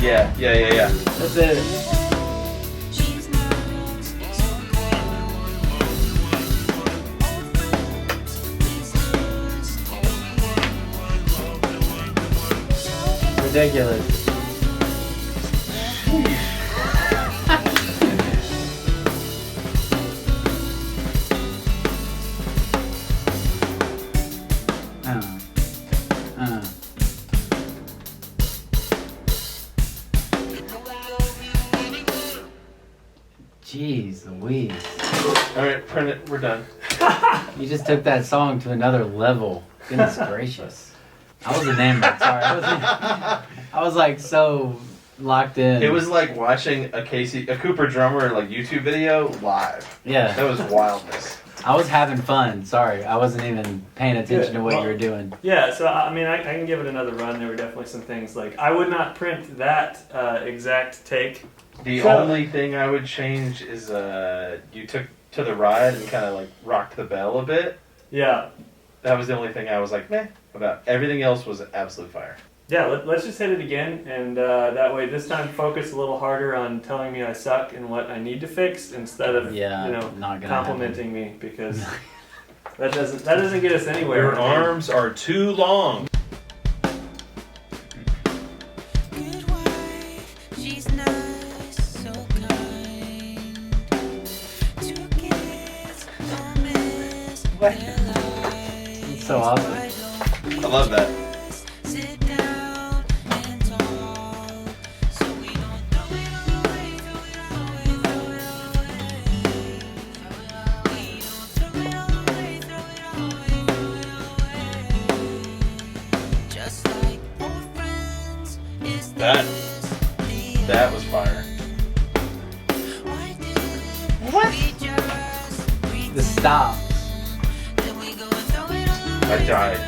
Yeah. That's it. Ridiculous. Jeez Louise. Alright, print it. We're done. You just took that song to another level. Goodness gracious. I was enamored. Sorry. I was like so locked in. It was like watching a Coop3r drummer like YouTube video live. Yeah. That was wildness. I was having fun. Sorry. I wasn't even paying attention to what you were doing. Yeah, so I mean, I can give it another run. There were definitely some things like I would not print that exact take. The only thing I would change is you took to the ride and kind of like rocked the bell a bit. Yeah. That was the only thing I was like, meh, about. Everything else was absolute fire. Yeah, let's just hit it again, and that way this time focus a little harder on telling me I suck and what I need to fix instead of complimenting me, because that doesn't get us anywhere. Your arms are too long. It's so awesome. I love that. That was fire. What? The stops. I died.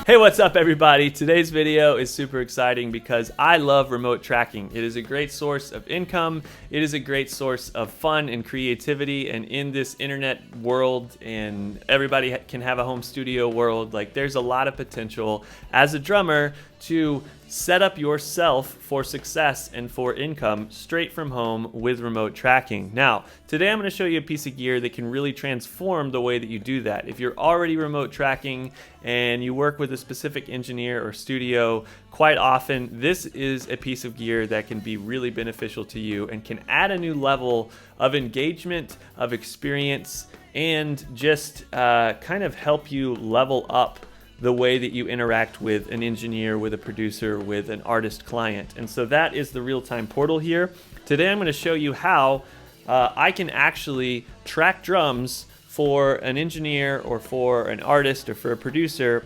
Hey, what's up everybody? Today's video is super exciting because I love remote tracking. It is a great source of income. It is a great source of fun and creativity, and in this internet world and everybody can have a home studio world, like there's a lot of potential as a drummer to set up yourself for success and for income straight from home with remote tracking. Now, today I'm going to show you a piece of gear that can really transform the way that you do that. If you're already remote tracking and you work with a specific engineer or studio, quite often this is a piece of gear that can be really beneficial to you and can add a new level of engagement, of experience, and just kind of help you level up the way that you interact with an engineer, with a producer, with an artist client. And so that is the real-time portal here. Today I'm going to show you how I can actually track drums for an engineer or for an artist or for a producer,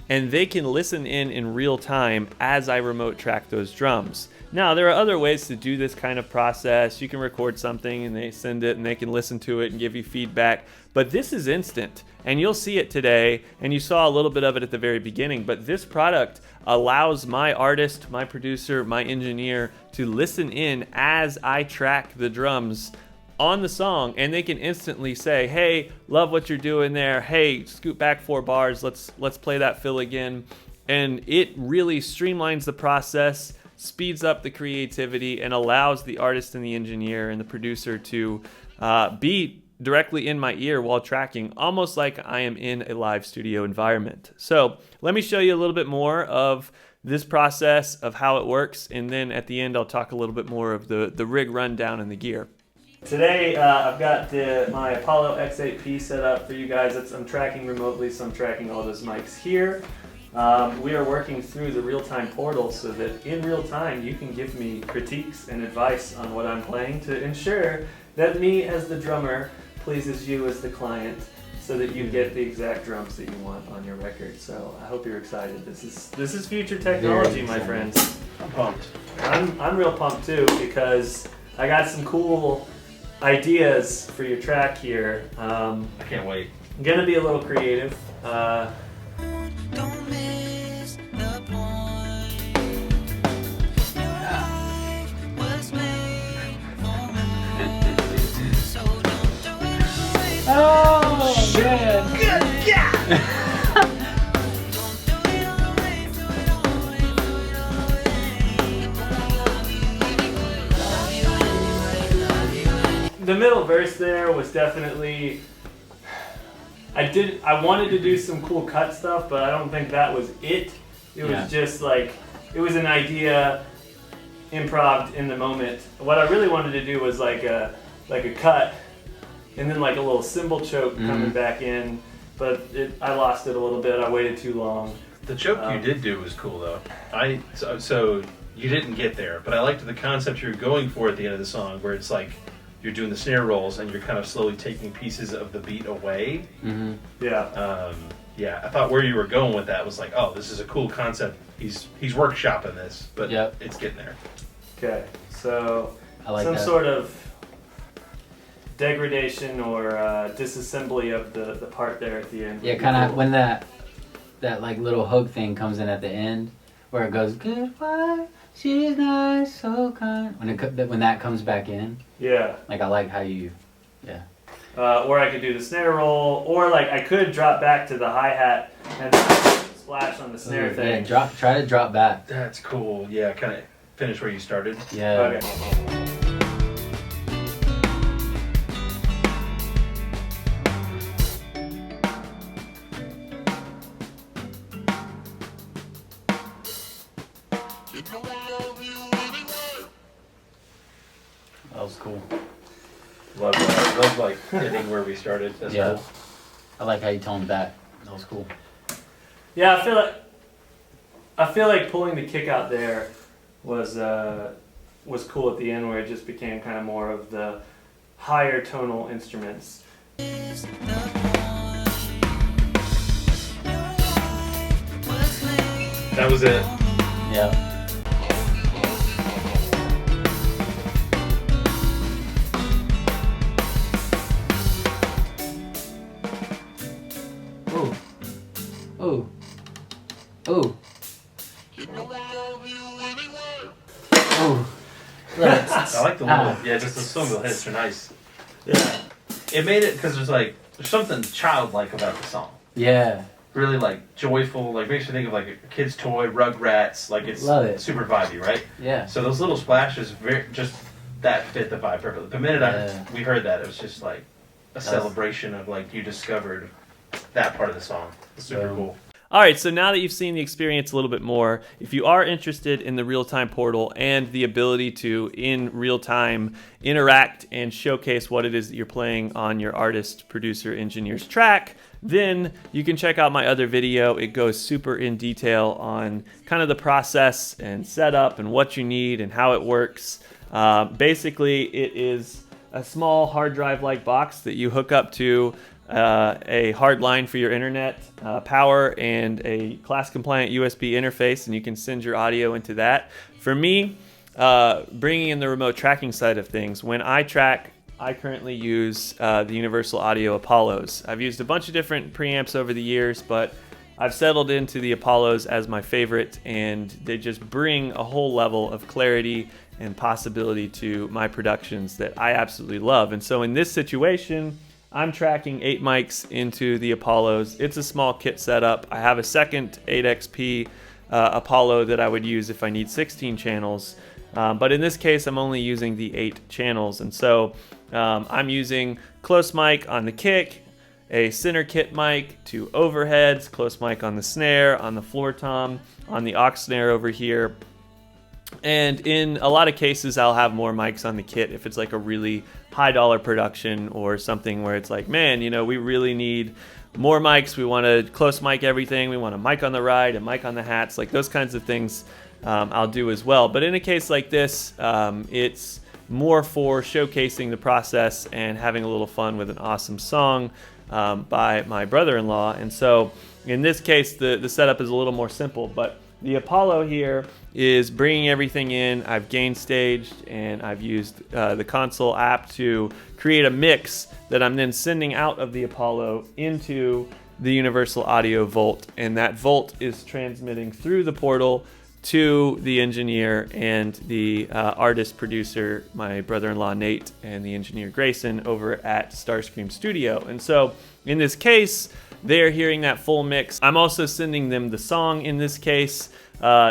and they can listen in real time as I remote track those drums. Now, there are other ways to do this kind of process. You can record something and they send it and they can listen to it and give you feedback, but this is instant, and you'll see it today, and you saw a little bit of it at the very beginning, but this product allows my artist, my producer, my engineer to listen in as I track the drums on the song, and they can instantly say, hey, love what you're doing there, hey, scoot back 4 bars, let's play that fill again. And it really streamlines the process, speeds up the creativity, and allows the artist and the engineer and the producer to be directly in my ear while tracking, almost like I am in a live studio environment. So let me show you a little bit more of this process, of how it works, and then at the end I'll talk a little bit more of the rig rundown and the gear. Today I've got my Apollo X8P set up for you guys. I'm tracking remotely, so I'm tracking all those mics here. We are working through the real-time portal so that in real time you can give me critiques and advice on what I'm playing to ensure that me as the drummer pleases you as the client, so that you get the exact drums that you want on your record. So I hope you're excited. This is future technology, my friends. I'm pumped. I'm real pumped too, because I got some cool ideas for your track here. I can't wait. I'm gonna be a little creative. Don't miss the point. Your life was made for more. So don't throw it away. Oh, man. Good, yeah! Don't throw it away, throw it away, throw it away. the middle verse there was definitely. I wanted to do some cool cut stuff, but I don't think that was it. It was just like, it was an idea, improv in the moment. What I really wanted to do was like a cut, and then like a little cymbal choke coming back in. But I lost it a little bit. I waited too long. The choke you did do was cool though. So you didn't get there, but I liked the concept you're going for at the end of the song, where it's like you're doing the snare rolls and you're kind of slowly taking pieces of the beat away. Yeah. Yeah. I thought where you were going with that was like, oh, this is a cool concept. He's workshopping this, but it's getting there. Okay. So I like some that. sort of degradation or disassembly of the part there at the end. Yeah, kind of when that like little hook thing comes in at the end, where it goes, goodbye, she's nice, so kind. When that comes back in. Yeah. Like I like how you, or I could do the snare roll, or like I could drop back to the hi-hat and splash on the snare thing. Yeah, try to drop back. That's cool. Yeah, kind of finish where you started. Yeah. Okay. That was cool. Love like hitting where we started. That's cool. I like how you toned back. That was cool. Yeah, I feel like pulling the kick out there was cool at the end, where it just became kind of more of the higher tonal instruments. That was it. Yeah. Ooh. Ooh. Ooh. Ooh. I like the little, just the cymbal hits are nice. Yeah. It made it because there's something childlike about the song. Yeah. Really like joyful, like makes you think of like a kid's toy, Rugrats, like it's Love it. super vibey, right? Yeah. So those little splashes, just that fit the vibe perfectly. The minute we heard that, it was just like a celebration of like you discovered that part of the song. It's super cool. All right, so now that you've seen the experience a little bit more, if you are interested in the real-time portal and the ability to, in real time, interact and showcase what it is that you're playing on your artist, producer, engineer's track, then you can check out my other video. It goes super in detail on kind of the process and setup and what you need and how it works. Basically, it is a small hard drive-like box that you hook up to a hard line for your internet power and a class-compliant USB interface, and you can send your audio into that. For me, bringing in the remote tracking side of things, when I track, I currently use the Universal Audio Apollos. I've used a bunch of different preamps over the years, but I've settled into the Apollos as my favorite, and they just bring a whole level of clarity and possibility to my productions that I absolutely love. And so in this situation, I'm tracking 8 mics into the Apollos. It's a small kit setup. I have a second 8XP Apollo that I would use if I need 16 channels. But in this case, I'm only using the 8 channels. And so I'm using close mic on the kick, a center kit mic, 2 overheads, close mic on the snare, on the floor tom, on the aux snare over here. And in a lot of cases, I'll have more mics on the kit if it's like a really high dollar production or something where it's like, man, we really need more mics. We want to close mic everything. We want a mic on the ride, a mic on the hats, like those kinds of things I'll do as well. But in a case like this, it's more for showcasing the process and having a little fun with an awesome song by my brother-in-law. And so in this case, the setup is a little more simple, but the Apollo here is bringing everything in. I've gain staged and I've used the console app to create a mix that I'm then sending out of the Apollo into the Universal Audio Volt, and that Volt is transmitting through the portal to the engineer and the artist producer, my brother-in-law Nate, and the engineer Grayson over at Starscream Studio. And so in this case, they're hearing that full mix. I'm also sending them the song in this case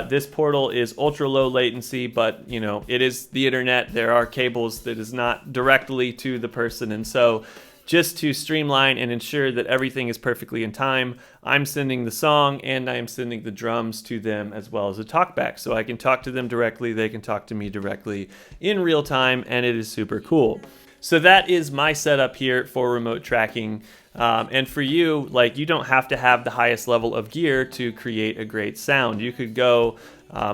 This portal is ultra low latency, but you know, it is the internet. There are cables that is not directly to the person, and so just to streamline and ensure that everything is perfectly in time, I'm sending the song and I am sending the drums to them as well as a talkback. So I can talk to them directly, they can talk to me directly in real time, and it is super cool. So that is my setup here for remote tracking. And for you, like, you don't have to have the highest level of gear to create a great sound. You could go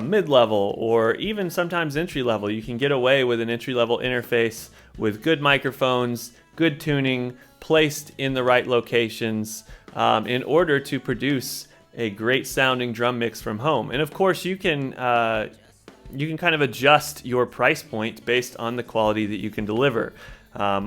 mid-level or even sometimes entry-level. You can get away with an entry-level interface with good microphones, good tuning, placed in the right locations in order to produce a great sounding drum mix from home. And of course, you can kind of adjust your price point based on the quality that you can deliver.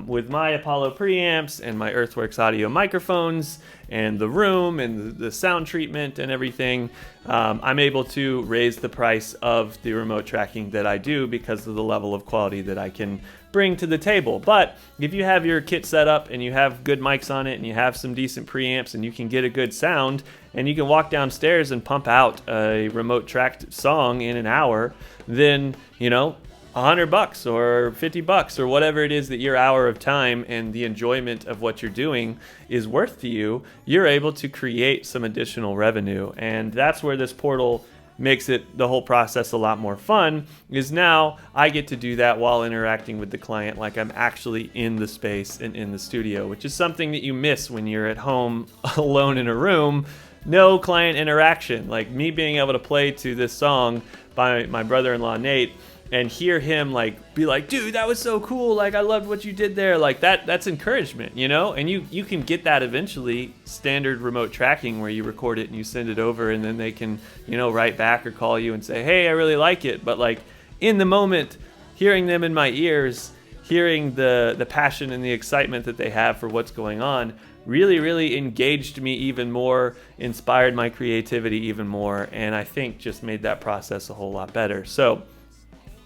With my Apollo preamps and my Earthworks audio microphones and the room and the sound treatment and everything, I'm able to raise the price of the remote tracking that I do because of the level of quality that I can bring to the table. But if you have your kit set up and you have good mics on it and you have some decent preamps and you can get a good sound and you can walk downstairs and pump out a remote tracked song in an hour, then, you know, $100 or $50 or whatever it is that your hour of time and the enjoyment of what you're doing is worth to you, you're able to create some additional revenue. And that's where this portal makes it, the whole process, a lot more fun, is now I get to do that while interacting with the client like I'm actually in the space and in the studio, which is something that you miss when you're at home alone in a room. No client interaction. Like me being able to play to this song by my brother-in-law Nate and hear him like be like, dude, that was so cool, like I loved what you did there, like that's encouragement, you know. And you can get that eventually standard remote tracking where you record it and you send it over and then they can, you know, write back or call you and say, hey, I really like it. But like in the moment, hearing them in my ears, hearing the passion and the excitement that they have for what's going on really engaged me even more, inspired my creativity even more, and I think just made that process a whole lot better. So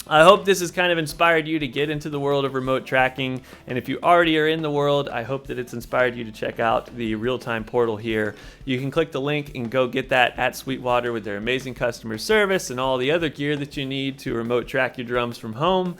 I hope this has kind of inspired you to get into the world of remote tracking. And if you already are in the world, I hope that it's inspired you to check out the real-time portal here. You can click the link and go get that at Sweetwater with their amazing customer service and all the other gear that you need to remote track your drums from home.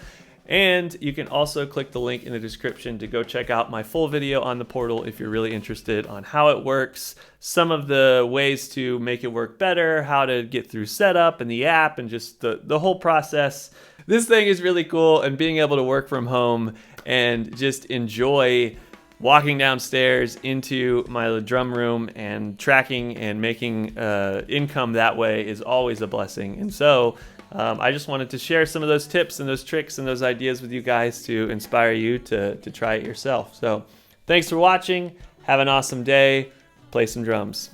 And you can also click the link in the description to go check out my full video on the portal if you're really interested on how it works, some of the ways to make it work better, how to get through setup and the app and just the whole process. This thing is really cool, and being able to work from home and just enjoy walking downstairs into my drum room and tracking and making income that way is always a blessing. And so I just wanted to share some of those tips and those tricks and those ideas with you guys to inspire you to try it yourself. So thanks for watching. Have an awesome day. Play some drums.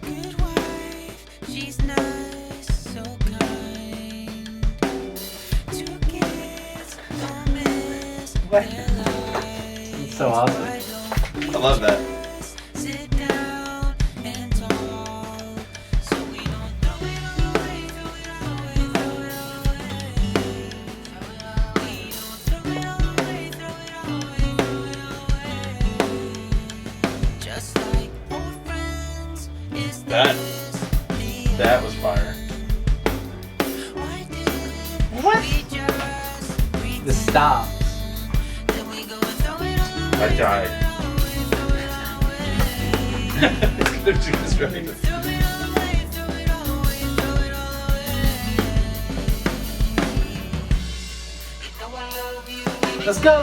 Good wife, she's nice, so kind. 2 kids, don't miss What? their lives. It's so awesome. I love that. Sit down and talk, so we don't throw it all away, throw it all away, throw it all away. We don't throw it all away, throw it all away, throw it all away. Just like old friends, is That- this That was fire. Why did What? we just pretend The stop. that we go and throw it all I away, died. throw it all away. They're too distracted. Throw it all away, throw it all away, throw it all away. You know I love you. Let's go.